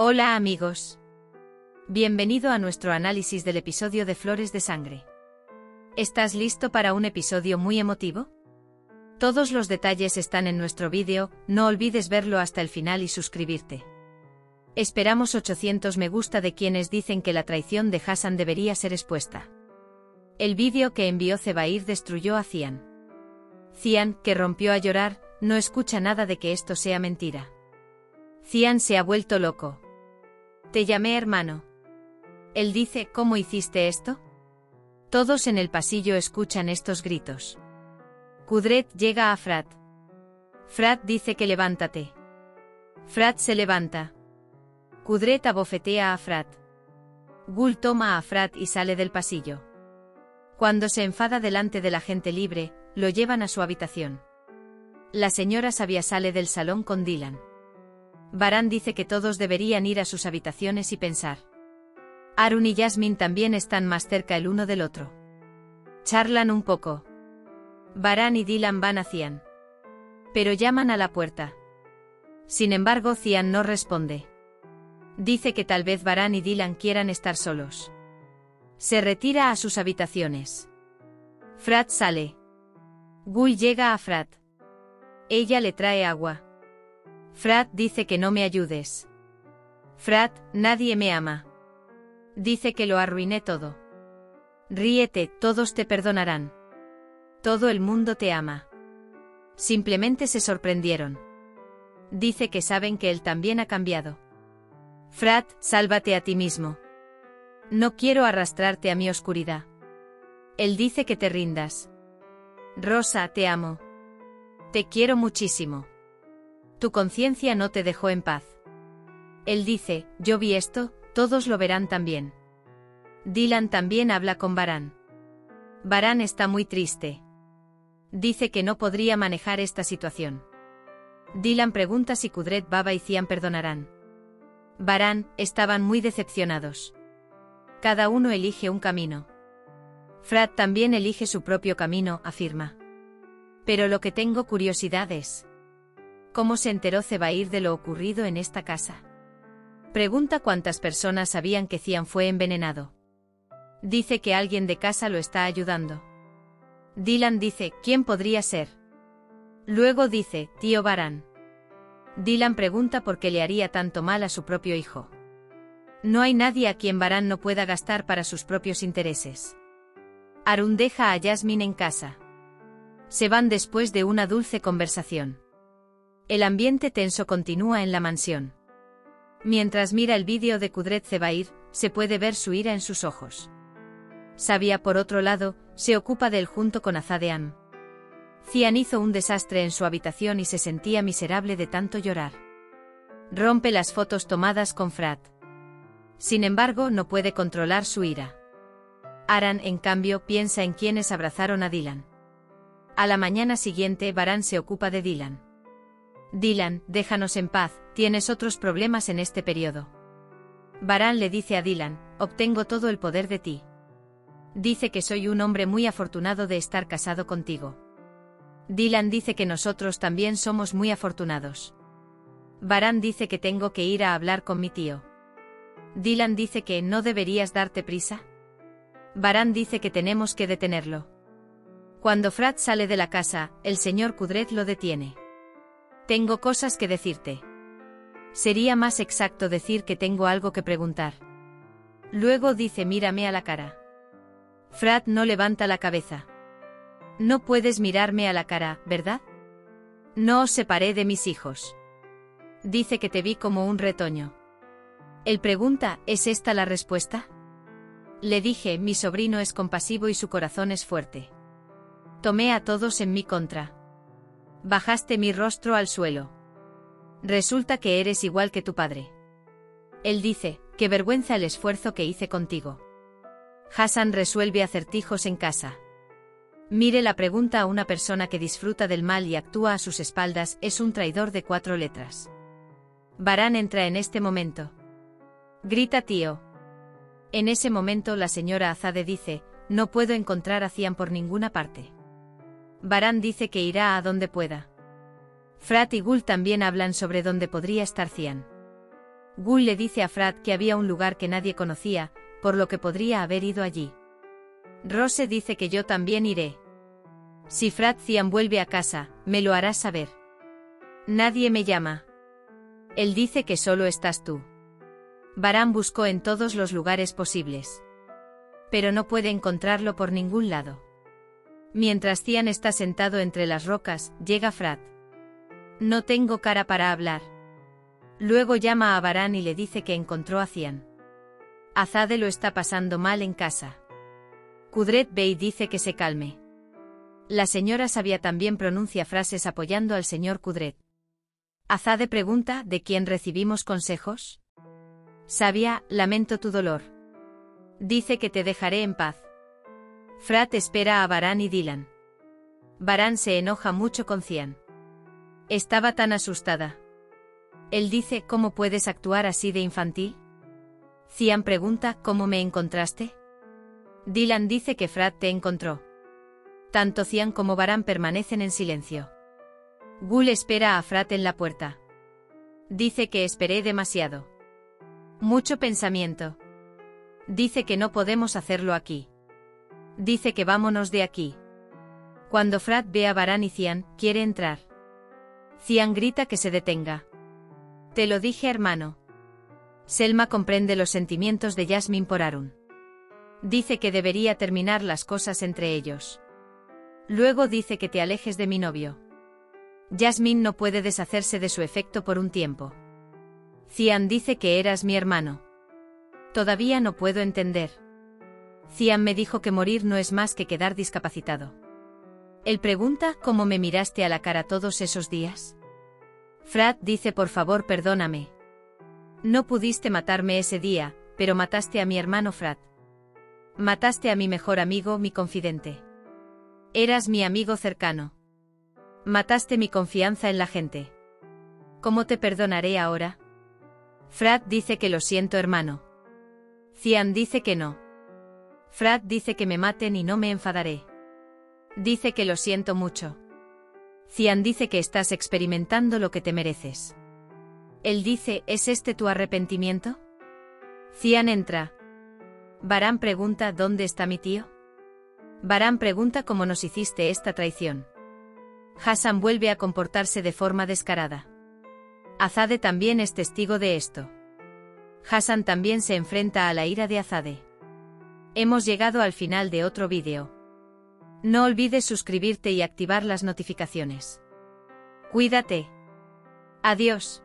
Hola amigos. Bienvenido a nuestro análisis del episodio de Flores de Sangre. ¿Estás listo para un episodio muy emotivo? Todos los detalles están en nuestro vídeo, no olvides verlo hasta el final y suscribirte. Esperamos 800 me gusta de quienes dicen que la traición de Hassan debería ser expuesta. El vídeo que envió Zebair destruyó a Cian. Cian, que rompió a llorar, no escucha nada de que esto sea mentira. Cian se ha vuelto loco. Te llamé hermano. Él dice, ¿cómo hiciste esto? Todos en el pasillo escuchan estos gritos. Kudret llega a Frat. Frat dice que levántate. Frat se levanta. Kudret abofetea a Frat. Gul toma a Frat y sale del pasillo. Cuando se enfada delante de la gente libre, lo llevan a su habitación. La señora Sabia sale del salón con Dylan. Baran dice que todos deberían ir a sus habitaciones y pensar. Arun y Yasmin también están más cerca el uno del otro. Charlan un poco. Baran y Dylan van a Cian. Pero llaman a la puerta. Sin embargo, Cian no responde. Dice que tal vez Baran y Dylan quieran estar solos. Se retira a sus habitaciones. Frat sale. Gul llega a Frat. Ella le trae agua. Frat dice que no me ayudes. Frat, nadie me ama. Dice que lo arruiné todo. Ríete, todos te perdonarán. Todo el mundo te ama. Simplemente se sorprendieron. Dice que saben que él también ha cambiado. Frat, sálvate a ti mismo. No quiero arrastrarte a mi oscuridad. Él dice que te rindas. Rosa, te amo. Te quiero muchísimo. Tu conciencia no te dejó en paz. Él dice, yo vi esto, todos lo verán también. Dylan también habla con Baran. Baran está muy triste. Dice que no podría manejar esta situación. Dylan pregunta si Kudret Baba y Cian perdonarán. Baran, estaban muy decepcionados. Cada uno elige un camino. Frat también elige su propio camino, afirma. Pero lo que tengo curiosidad es... ¿Cómo se enteró Zebair de lo ocurrido en esta casa? Pregunta cuántas personas sabían que Cian fue envenenado. Dice que alguien de casa lo está ayudando. Dylan dice, ¿quién podría ser? Luego dice, tío Baran. Dylan pregunta por qué le haría tanto mal a su propio hijo. No hay nadie a quien Baran no pueda gastar para sus propios intereses. Arun deja a Yasmin en casa. Se van después de una dulce conversación. El ambiente tenso continúa en la mansión. Mientras mira el vídeo de Kudret Zebair, se puede ver su ira en sus ojos. Sabia, por otro lado, se ocupa de él junto con Azadean. Cian hizo un desastre en su habitación y se sentía miserable de tanto llorar. Rompe las fotos tomadas con Frat. Sin embargo, no puede controlar su ira. Aran, en cambio, piensa en quienes abrazaron a Dylan. A la mañana siguiente, Baran se ocupa de Dylan. Dylan, déjanos en paz, tienes otros problemas en este periodo. Baran le dice a Dylan, obtengo todo el poder de ti. Dice que soy un hombre muy afortunado de estar casado contigo. Dylan dice que nosotros también somos muy afortunados. Baran dice que tengo que ir a hablar con mi tío. Dylan dice que no deberías darte prisa. Baran dice que tenemos que detenerlo. Cuando Frat sale de la casa, el señor Kudret lo detiene. Tengo cosas que decirte. Sería más exacto decir que tengo algo que preguntar. Luego dice mírame a la cara. Frat no levanta la cabeza. No puedes mirarme a la cara, ¿verdad? No os separé de mis hijos. Dice que te vi como un retoño. Él pregunta, ¿es esta la respuesta? Le dije, mi sobrino es compasivo y su corazón es fuerte. Tomé a todos en mi contra. Bajaste mi rostro al suelo. Resulta que eres igual que tu padre. Él dice, qué vergüenza el esfuerzo que hice contigo. Hassan resuelve acertijos en casa. Mire la pregunta a una persona que disfruta del mal y actúa a sus espaldas, es un traidor de 4 letras. Baran entra en este momento. Grita tío. En ese momento la señora Azade dice, no puedo encontrar a Cian por ninguna parte. Baran dice que irá a donde pueda. Frat y Gul también hablan sobre dónde podría estar Cian. Gul le dice a Frat que había un lugar que nadie conocía, por lo que podría haber ido allí. Rose dice que yo también iré. Si Frat Cian vuelve a casa, me lo harás saber. Nadie me llama. Él dice que solo estás tú. Baran buscó en todos los lugares posibles. Pero no puede encontrarlo por ningún lado. Mientras Cian está sentado entre las rocas, llega Frat. No tengo cara para hablar. Luego llama a Baran y le dice que encontró a Cian. Azade lo está pasando mal en casa. Kudret Bey dice que se calme. La señora Sabia también pronuncia frases apoyando al señor Kudret. Azade pregunta, ¿de quién recibimos consejos? Sabia, lamento tu dolor. Dice que te dejaré en paz. Frat espera a Baran y Dylan. Baran se enoja mucho con Cian. Estaba tan asustada. Él dice, ¿cómo puedes actuar así de infantil? Cian pregunta, ¿cómo me encontraste? Dylan dice que Frat te encontró. Tanto Cian como Baran permanecen en silencio. Gul espera a Frat en la puerta. Dice que esperé demasiado. Mucho pensamiento. Dice que no podemos hacerlo aquí. Dice que vámonos de aquí. Cuando Frat ve a Baran y Cian, quiere entrar. Cian grita que se detenga. Te lo dije, hermano. Selma comprende los sentimientos de Jasmine por Arun. Dice que debería terminar las cosas entre ellos. Luego dice que te alejes de mi novio. Jasmine no puede deshacerse de su efecto por un tiempo. Cian dice que eras mi hermano. Todavía no puedo entender. Cian me dijo que morir no es más que quedar discapacitado. Él pregunta, ¿cómo me miraste a la cara todos esos días? Frat dice, por favor, perdóname. No pudiste matarme ese día, pero mataste a mi hermano Frat. Mataste a mi mejor amigo, mi confidente. Eras mi amigo cercano. Mataste mi confianza en la gente. ¿Cómo te perdonaré ahora? Frat dice que lo siento, hermano. Cian dice que no. Frat dice que me maten y no me enfadaré. Dice que lo siento mucho. Cian dice que estás experimentando lo que te mereces. Él dice, ¿es este tu arrepentimiento? Cian entra. Baran pregunta, ¿dónde está mi tío? Baran pregunta cómo nos hiciste esta traición. Hassan vuelve a comportarse de forma descarada. Azade también es testigo de esto. Hassan también se enfrenta a la ira de Azade. Hemos llegado al final de otro vídeo. No olvides suscribirte y activar las notificaciones. Cuídate. Adiós.